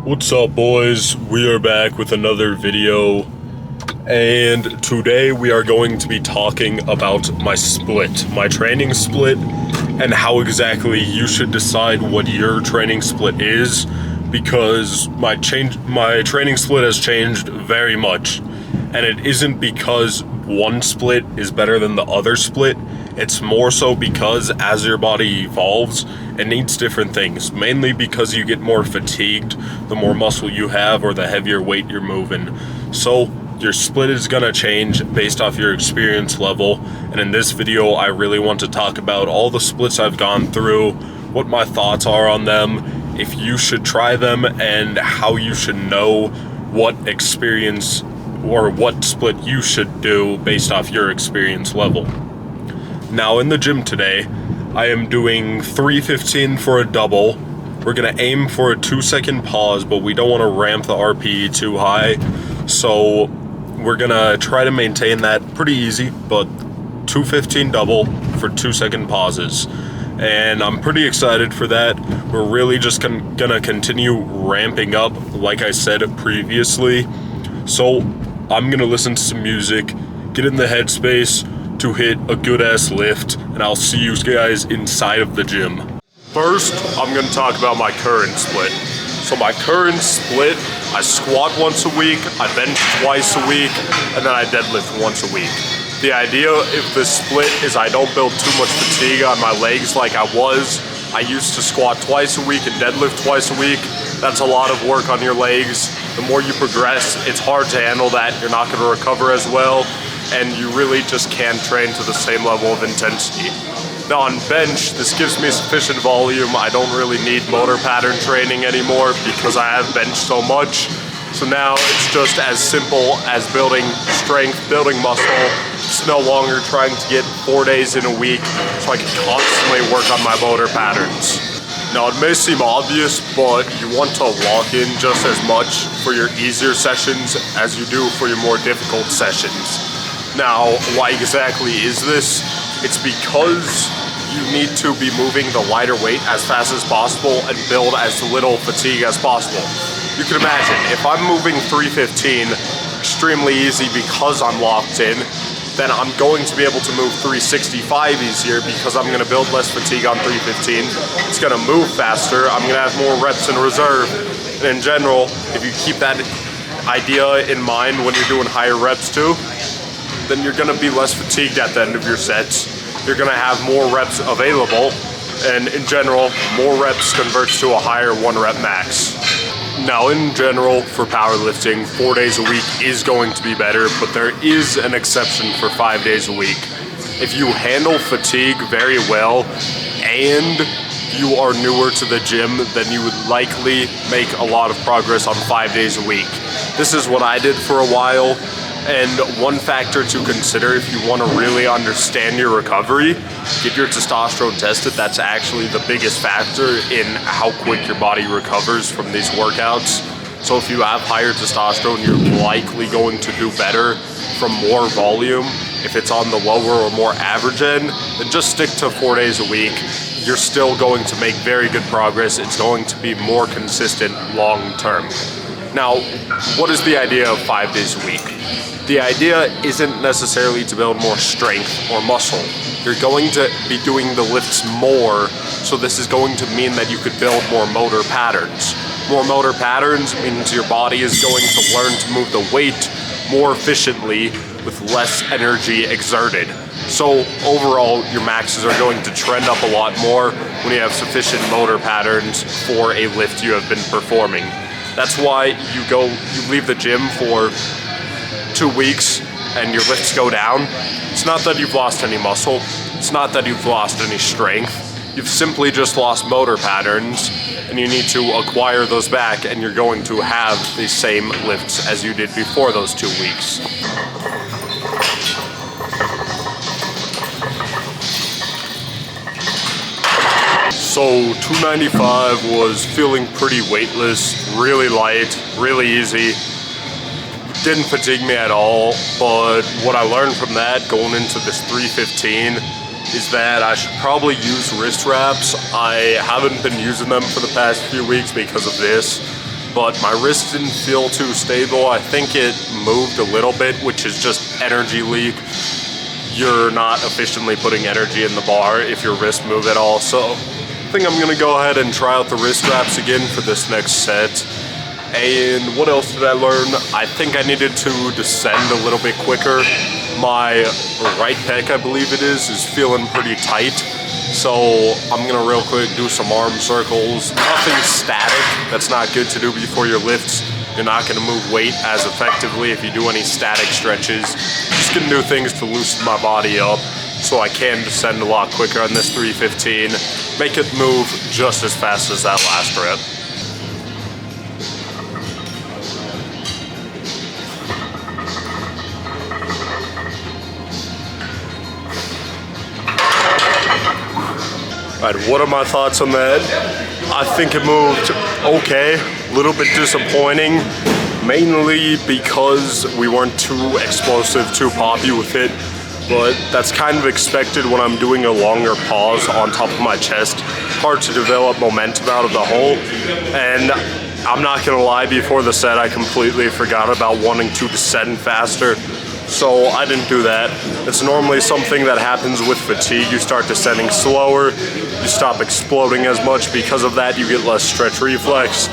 What's up, boys? We are back with another video, and today we are going to be talking about my training split, and how exactly you should decide what your training split is, because my training split has changed very much, and it isn't because one split is better than the other split. It's more so because as your body evolves, it needs different things, mainly because you get more fatigued the more muscle you have or the heavier weight you're moving. So your split is gonna change based off your experience level, and in this video I really want to talk about all the splits I've gone through, what my thoughts are on them, if you should try them, and how you should know what experience or what split you should do based off your experience level. Now in the gym today, I am doing 315 for a double. We're gonna aim for a 2-second pause, but we don't wanna ramp the RPE too high. So we're gonna try to maintain that pretty easy, but 215 double for 2-second pauses. And I'm pretty excited for that. We're really just gonna continue ramping up, like I said previously. So I'm gonna listen to some music, get in the headspace to hit a good ass lift, and I'll see you guys inside of the gym. First, I'm gonna talk about my current split. So my current split, I squat once a week, I bench twice a week, and then I deadlift once a week. The idea of this split is I don't build too much fatigue on my legs like I used to squat twice a week and deadlift twice a week. That's a lot of work on your legs. The more you progress, it's hard to handle that. You're not gonna recover as well, and you really just can't train to the same level of intensity. Now on bench, this gives me sufficient volume. I don't really need motor pattern training anymore because I have benched so much. So now it's just as simple as building strength, building muscle. It's no longer trying to get 4 days in a week so I can constantly work on my motor patterns. Now it may seem obvious, but you want to lock in just as much for your easier sessions as you do for your more difficult sessions. Now, why exactly is this? It's because you need to be moving the lighter weight as fast as possible and build as little fatigue as possible. You can imagine, if I'm moving 315 extremely easy because I'm locked in, then I'm going to be able to move 365 easier because I'm gonna build less fatigue on 315. It's gonna move faster, I'm gonna have more reps in reserve. And in general, if you keep that idea in mind when you're doing higher reps too, then you're gonna be less fatigued at the end of your sets. You're gonna have more reps available, and in general, more reps converts to a higher 1-rep max. Now in general, for powerlifting, 4 days a week is going to be better, but there is an exception for 5 days a week. If you handle fatigue very well, and you are newer to the gym, then you would likely make a lot of progress on 5 days a week. This is what I did for a while. And one factor to consider if you want to really understand your recovery, get your testosterone tested. That's actually the biggest factor in how quick your body recovers from these workouts. So if you have higher testosterone, you're likely going to do better from more volume. If it's on the lower or more average end, then just stick to 4 days a week. You're still going to make very good progress. It's going to be more consistent long term. Now, what is the idea of 5 days a week? The idea isn't necessarily to build more strength or muscle. You're going to be doing the lifts more, so this is going to mean that you could build more motor patterns. More motor patterns means your body is going to learn to move the weight more efficiently with less energy exerted. So overall, your maxes are going to trend up a lot more when you have sufficient motor patterns for a lift you have been performing. That's why you leave the gym for 2 weeks and your lifts go down. It's not that you've lost any muscle. It's not that you've lost any strength. You've simply just lost motor patterns, and you need to acquire those back, and you're going to have the same lifts as you did before those 2 weeks. So 295 was feeling pretty weightless, really light, really easy. Didn't fatigue me at all, but what I learned from that going into this 315 is that I should probably use wrist wraps. I haven't been using them for the past few weeks because of this, but my wrist didn't feel too stable. I think it moved a little bit, which is just energy leak. You're not efficiently putting energy in the bar if your wrists move at all. So I think I'm gonna go ahead and try out the wrist wraps again for this next set. And what else did I learn? I think I needed to descend a little bit quicker. My right pec, I believe it is feeling pretty tight. So I'm gonna real quick do some arm circles. Nothing static, that's not good to do before your lifts. You're not gonna move weight as effectively if you do any static stretches. Just gonna do things to loosen my body up so I can descend a lot quicker on this 315. Make it move just as fast as that last rep. All right, what are my thoughts on that? I think it moved okay, a little bit disappointing, mainly because we weren't too explosive, too poppy with it, but that's kind of expected when I'm doing a longer pause on top of my chest. Hard to develop momentum out of the hole, and I'm not gonna lie, before the set I completely forgot about wanting to descend faster. So I didn't do that. It's normally something that happens with fatigue. You start descending slower, you stop exploding as much. Because of that, you get less stretch reflex.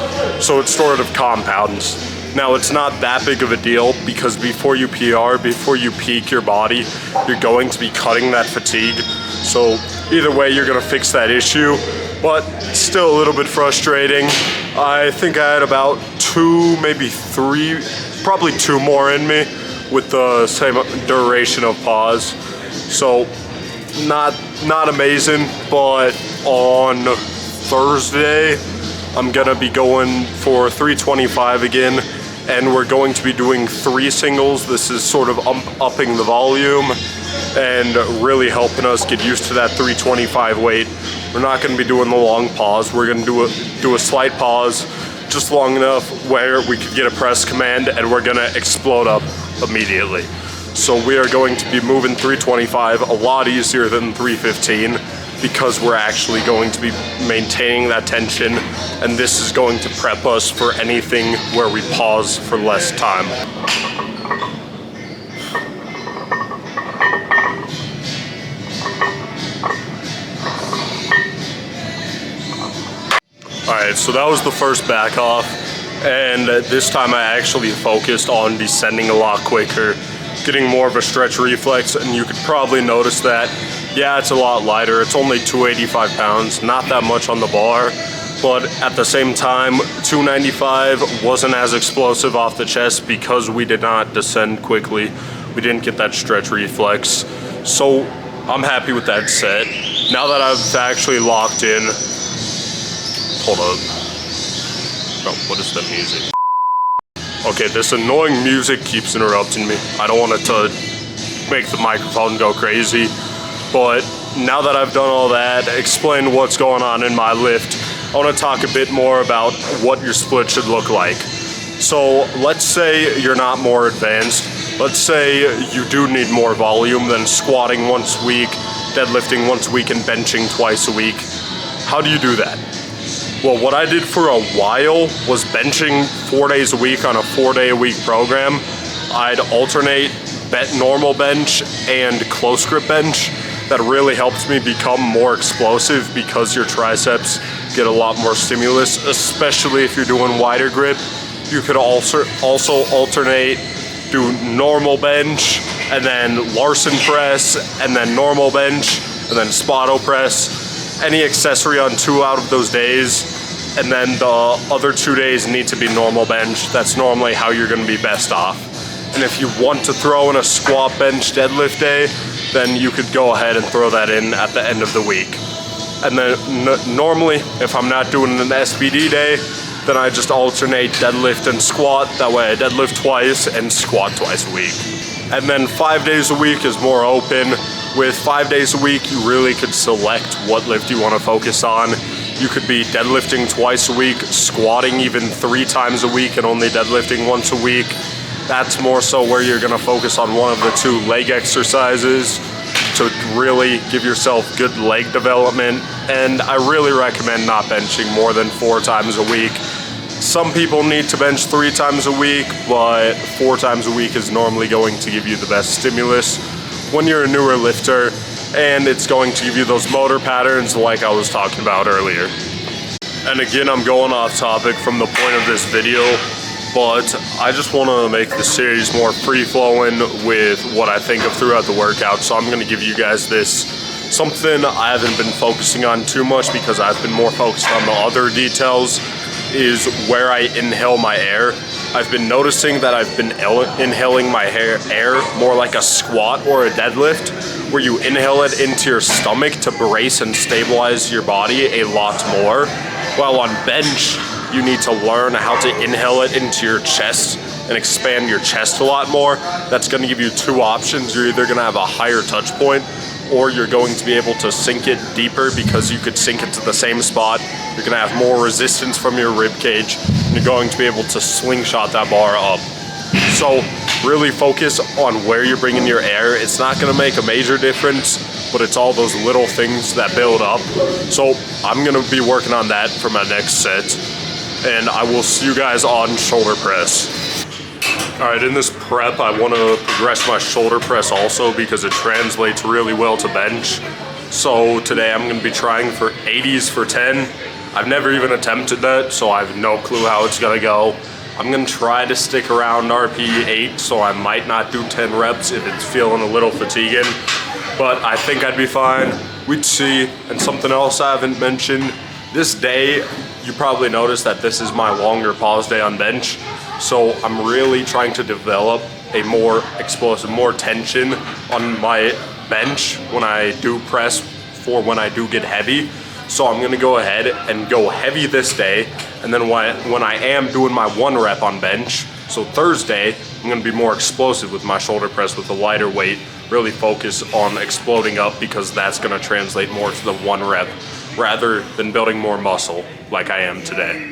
So it sort of compounds. Now, it's not that big of a deal because before you PR, before you peak your body, you're going to be cutting that fatigue. So either way, you're gonna fix that issue, but still a little bit frustrating. I think I had about 2, maybe 3, probably 2 more in me with the same duration of pause. So not amazing, but on Thursday I'm gonna be going for 325 again, and we're going to be doing 3 singles. This is sort of upping the volume and really helping us get used to that 325 weight. We're not gonna be doing the long pause. We're gonna do a slight pause, just long enough where we could get a press command, and we're gonna explode up immediately. So we are going to be moving 325 a lot easier than 315 because we're actually going to be maintaining that tension, and this is going to prep us for anything where we pause for less time. Alright, so that was the first back off, and this time I actually focused on descending a lot quicker, getting more of a stretch reflex, and you could probably notice that. Yeah, it's a lot lighter. It's only 285 pounds, not that much on the bar, but at the same time, 295 wasn't as explosive off the chest because we did not descend quickly. We didn't get that stretch reflex. So I'm happy with that set. Now that I've actually locked in, hold up. Oh, what is that music? Okay, this annoying music keeps interrupting me. I don't want it to make the microphone go crazy, but now that I've done all that, explain what's going on in my lift, I want to talk a bit more about what your split should look like. So let's say you're not more advanced. Let's say you do need more volume than squatting once a week, deadlifting once a week, and benching twice a week. How do you do that? Well, what I did for a while was benching 4 days a week on a 4-day-a-week program. I'd alternate normal bench and close grip bench. That really helps me become more explosive because your triceps get a lot more stimulus, especially if you're doing wider grip. You could also alternate, do normal bench, and then Larson press, and then normal bench, and then Spoto press. Any accessory on 2 out of those days, and then the other 2 days need to be normal bench. That's normally how you're gonna be best off. And if you want to throw in a squat bench deadlift day, then you could go ahead and throw that in at the end of the week. And then normally, if I'm not doing an SBD day, then I just alternate deadlift and squat. That way I deadlift twice and squat twice a week. And then 5 days a week is more open. With 5 days a week, you really could select what lift you want to focus on. You could be deadlifting twice a week, squatting even 3 times a week, and only deadlifting once a week. That's more so where you're gonna focus on one of the 2 leg exercises to really give yourself good leg development. And I really recommend not benching more than 4 times a week. Some people need to bench 3 times a week, but 4 times a week is normally going to give you the best stimulus when you're a newer lifter, and it's going to give you those motor patterns like I was talking about earlier. And again, I'm going off topic from the point of this video, but I just want to make the series more free-flowing with what I think of throughout the workout. So I'm going to give you guys this, something I haven't been focusing on too much because I've been more focused on the other details, is where I inhale my air. I've been noticing that I've been inhaling my air more like a squat or a deadlift, where you inhale it into your stomach to brace and stabilize your body a lot more. While on bench, you need to learn how to inhale it into your chest and expand your chest a lot more. That's gonna give you 2 options. You're either gonna have a higher touch point, or you're going to be able to sink it deeper because you could sink it to the same spot. You're gonna have more resistance from your rib cage, and you're going to be able to slingshot that bar up. So really focus on where you're bringing your air. It's not gonna make a major difference, but it's all those little things that build up. So I'm gonna be working on that for my next set, and I will see you guys on shoulder press. All right, in this prep, I want to progress my shoulder press also because it translates really well to bench. So today I'm going to be trying for 80s for 10. I've never even attempted that, so I have no clue how it's going to go. I'm going to try to stick around RP 8, so I might not do 10 reps if it's feeling a little fatiguing, but I think I'd be fine. We'd see. And something else I haven't mentioned, this day, you probably noticed that this is my longer pause day on bench. So I'm really trying to develop a more explosive, more tension on my bench when I do press for when I do get heavy. So I'm gonna go ahead and go heavy this day. And then when I am doing my 1 rep on bench, so Thursday, I'm gonna be more explosive with my shoulder press with a lighter weight, really focus on exploding up because that's gonna translate more to the 1 rep rather than building more muscle like I am today.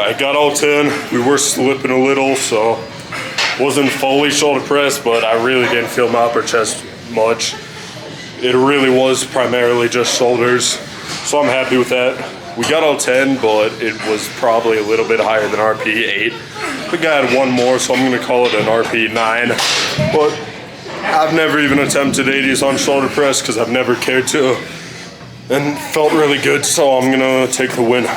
I got all 10. We were slipping a little, so wasn't fully shoulder press, but I really didn't feel my upper chest much. It really was primarily just shoulders, so I'm happy with that. We got all 10, but it was probably a little bit higher than RP 8. I think I had 1 more, so I'm gonna call it an RP 9. But I've never even attempted 80s on shoulder press because I've never cared to, and felt really good, so I'm gonna take the win.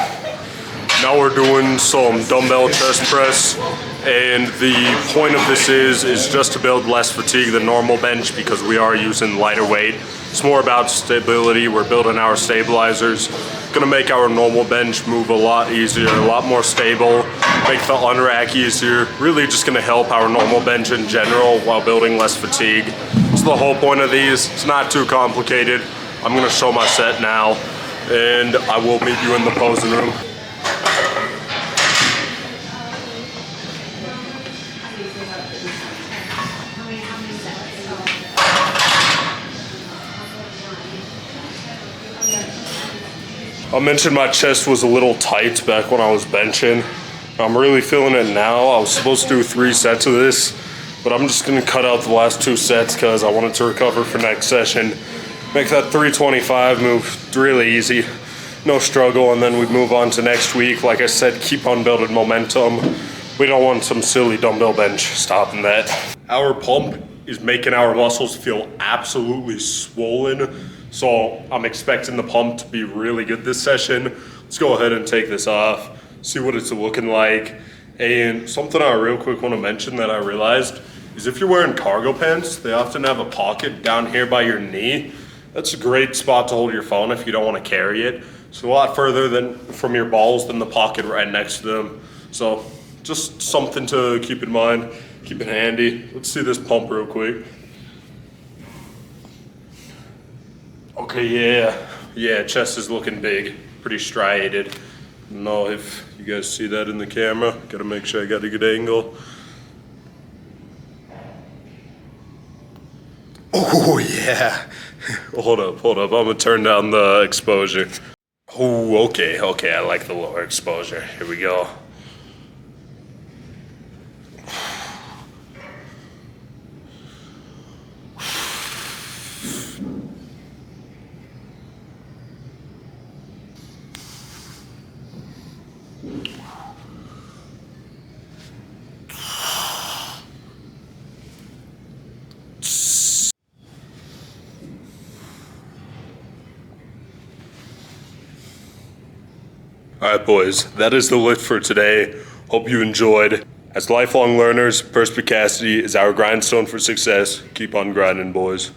Now we're doing some dumbbell chest press, and the point of this is just to build less fatigue than normal bench because we are using lighter weight. It's more about stability. We're building our stabilizers. Gonna make our normal bench move a lot easier, a lot more stable, make the unrack easier. Really just gonna help our normal bench in general while building less fatigue. That's the whole point of these. It's not too complicated. I'm gonna show my set now, and I will meet you in the posing room. I mentioned my chest was a little tight back when I was benching. I'm really feeling it now. I was supposed to do 3 sets of this, but I'm just gonna cut out the last 2 sets because I wanted to recover for next session. Make that 325 move really easy, no struggle, and then we move on to next week. Like I said, keep on building momentum. We don't want some silly dumbbell bench stopping that. Our pump is making our muscles feel absolutely swollen. So I'm expecting the pump to be really good this session. Let's go ahead and take this off, see what it's looking like. And something I real quick want to mention that I realized is if you're wearing cargo pants, they often have a pocket down here by your knee. That's a great spot to hold your phone if you don't want to carry it. It's a lot further from your balls than the pocket right next to them. So just something to keep in mind, keep it handy. Let's see this pump real quick. Okay, yeah, chest is looking big, pretty striated. know if you guys see that in the camera. Gotta make sure I got a good angle. Oh yeah. Hold up. I'm gonna turn down the exposure. Oh, okay, I like the lower exposure. Here we go. Alright boys, that is the lift for today. Hope you enjoyed. As lifelong learners, perspicacity is our grindstone for success. Keep on grinding, boys.